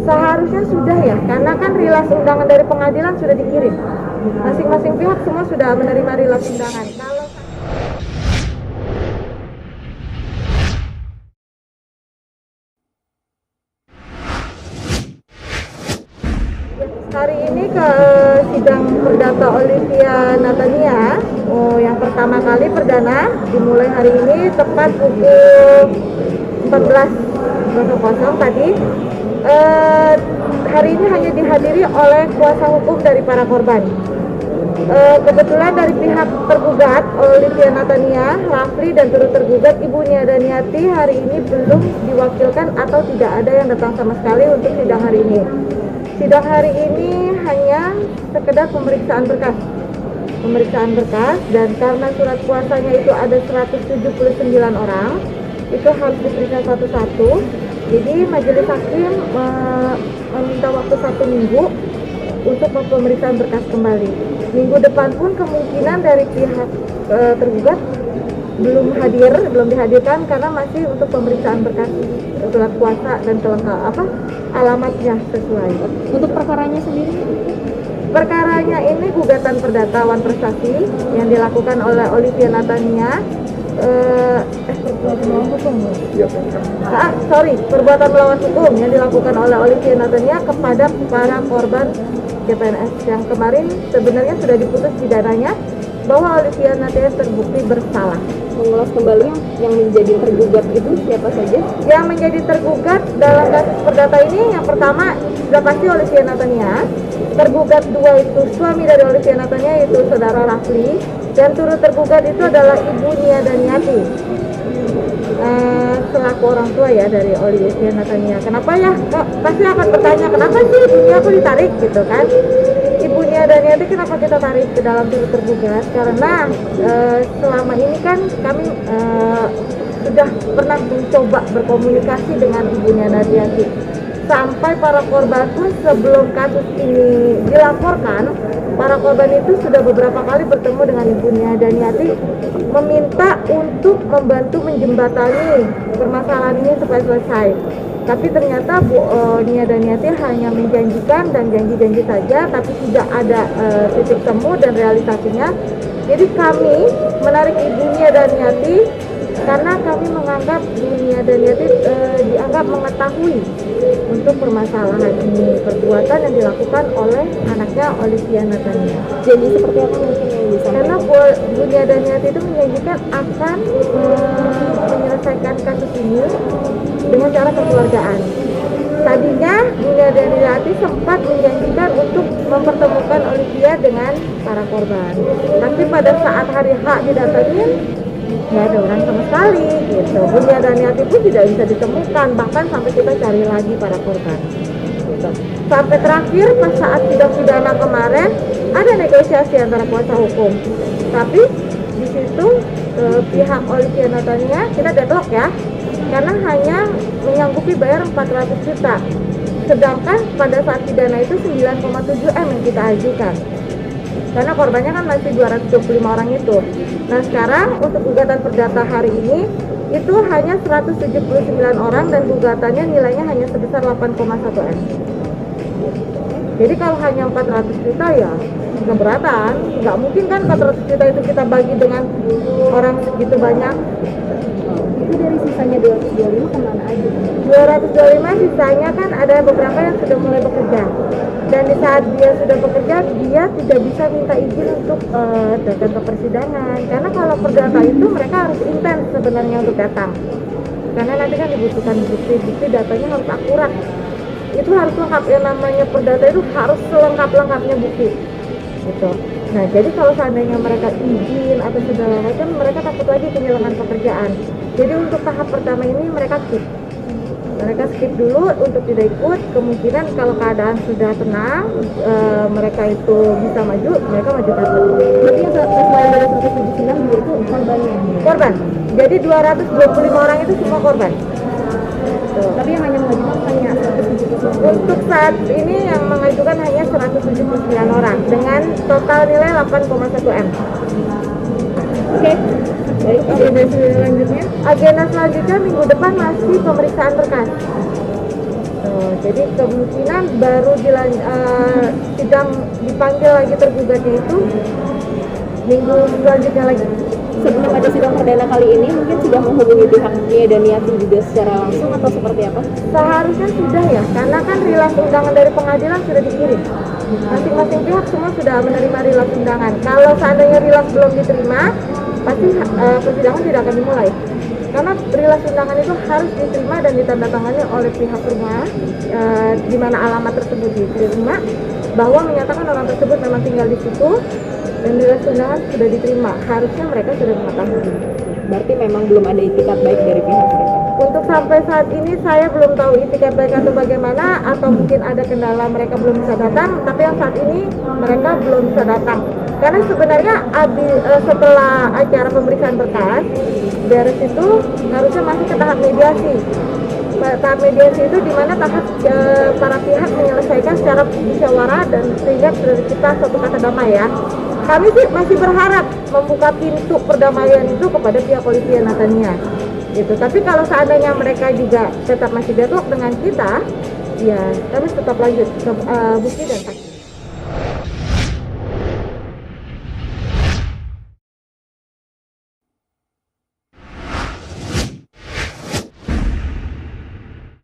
Seharusnya sudah ya, karena kan rilas undangan dari pengadilan sudah dikirim. Masing-masing pihak semua sudah menerima rilas undangan. Kalau hari ini ke sidang perdata Olivia Natania, yang pertama kali perdana dimulai hari ini tepat pukul 14.00 tadi. Hari ini hanya dihadiri oleh kuasa hukum dari para korban. Kebetulan dari pihak tergugat Olivia Natania, Rafli dan turut tergugat Ibu Nia Daniati hari ini belum diwakilkan atau tidak ada yang datang sama sekali untuk sidang hari ini. Sidang hari ini hanya sekedar pemeriksaan berkas dan karena surat kuasanya itu ada 179 orang, itu harus diperiksa satu-satu. Jadi majelis hakim meminta waktu 1 minggu untuk pemeriksaan berkas kembali. Minggu depan pun kemungkinan dari pihak tergugat belum dihadirkan karena masih untuk pemeriksaan berkas surat kuasa dan alamatnya sesuai. Untuk perkaranya sendiri? Perkaranya ini gugatan perdata Wan Prestasi yang dilakukan oleh Olivia Natania. Perbuatan melawan hukum yang dilakukan oleh Olivia Natania kepada para korban CPNS yang kemarin sebenarnya sudah diputus pidananya bahwa Olivia Natania terbukti bersalah. Mengulas kembali yang menjadi tergugat itu siapa saja? Yang menjadi tergugat dalam kasus perdata ini yang pertama sudah pasti Olivia Natania. Tergugat 2 itu suami dari Olivia Natania yaitu saudara Rafli, dan turut tergugat itu adalah Ibu Nia Daniati selaku orang tua ya dari Olivia Natania. Kenapa ya? Pasti akan bertanya kenapa sih ibunya aku ditarik gitu kan? Ibunya Daniati kenapa kita tarik ke dalam turut tergugat? Karena selama ini kan kami sudah pernah mencoba berkomunikasi dengan ibunya Daniati. Sampai para korban pun sebelum kasus ini dilaporkan, para korban itu sudah beberapa kali bertemu dengan ibunya Daniati meminta untuk membantu menjembatani permasalahan ini supaya selesai. Tapi ternyata Bu Nia Daniati hanya menjanjikan dan janji-janji saja, tapi tidak ada titik temu dan realisasinya. Jadi kami menarik Ibu Nia Daniati karena kami menganggap Bu Nia Daniati dianggap mengetahui untuk permasalahan ini, perbuatan yang dilakukan oleh anaknya Olivia Natania. Jadi seperti apa mungkin yang bisa? Karena Bu Nia Daniati itu menjanjikan akan menyelesaikan kasus ini dengan cara kekeluargaan. Tadinya Bu Nia Daniati sempat menjanjikan untuk mempertemukan Olivia dengan para korban. Tapi pada saat hari H didatengin, nggak ada orang sama sekali gitu. Bu Nia Daniati pun tidak bisa ditemukan, bahkan sampai kita cari lagi para korban gitu. Sampai terakhir pas saat sidang pidana kemarin ada negosiasi antara kuasa hukum, tapi di situ pihak Olivia Natania kita deadlock ya, karena hanya menyanggupi bayar 400 juta, sedangkan pada saat pidana itu 9,7 M yang kita ajukan karena korbannya kan masih 225 orang itu. Nah sekarang untuk gugatan perdata hari ini itu hanya 179 orang dan gugatannya nilainya hanya sebesar 8,1 M. Jadi kalau hanya 400 juta ya keberatan, nggak mungkin kan 400 juta itu kita bagi dengan orang segitu banyak. Itu dari sisanya 225 kemana aja? 225 sisanya kan ada beberapa yang sudah mulai bekerja. Dan di saat dia sudah bekerja, dia tidak bisa minta izin untuk datang ke persidangan. Karena kalau perdata itu mereka harus intens sebenarnya untuk datang. Karena nanti kan dibutuhkan bukti datanya harus akurat. Itu harus lengkap, yang namanya perdata itu harus selengkap-lengkapnya bukti. Gitu. Nah, jadi kalau seandainya mereka izin atau segala macam, mereka takut lagi kehilangan pekerjaan. Jadi untuk tahap pertama ini mereka skip dulu untuk tidak ikut. Kemungkinan kalau keadaan sudah tenang, mereka itu bisa maju, mereka maju satu. Jadi yang selain dari 179 itu korbannya? Korban. Jadi 225 orang itu semua korban. Tuh. Tapi yang hanya mengajukan hanya 179. Untuk saat ini yang mengajukan hanya 179 orang dengan total nilai 8,1 M. Oke. Baik, Agenda selanjutnya minggu depan masih pemeriksaan berkas. gitu. Jadi kemungkinan baru sidang dipanggil lagi tergugatnya itu minggu selanjutnya lagi. Sebelum ada sidang perdana kali ini mungkin sudah menghubungi pihak Nia Daniati juga secara langsung atau seperti apa? Seharusnya sudah ya, karena kan rilas undangan dari pengadilan sudah dikirim. Masing-masing pihak semua sudah menerima rilas undangan. Kalau seandainya rilas belum diterima, pasti persidangan tidak akan dimulai. Karena rilas undangan itu harus diterima dan ditandatangani oleh pihak rumah, di mana alamat tersebut diterima, bahwa menyatakan orang tersebut memang tinggal di situ, dan rilas undangan sudah diterima. Harusnya mereka sudah mengetahui. Berarti memang belum ada itikat baik dari pihak mereka. Untuk sampai saat ini saya belum tahu itikat baik atau bagaimana, atau mungkin ada kendala mereka belum bisa datang, tapi yang saat ini mereka belum bisa datang. Karena sebenarnya setelah acara pemeriksaan berkas beres itu harusnya masih ke tahap mediasi. Tahap mediasi itu di mana para pihak menyelesaikan secara musyawarah dan sehingga tercipta suatu kata damai ya. Kami sih masih berharap membuka pintu perdamaian itu kepada pihak polisi Natania gitu. Tapi kalau seandainya mereka juga tetap masih deadlock dengan kita, ya kami tetap lanjut ke bukti dan saksi.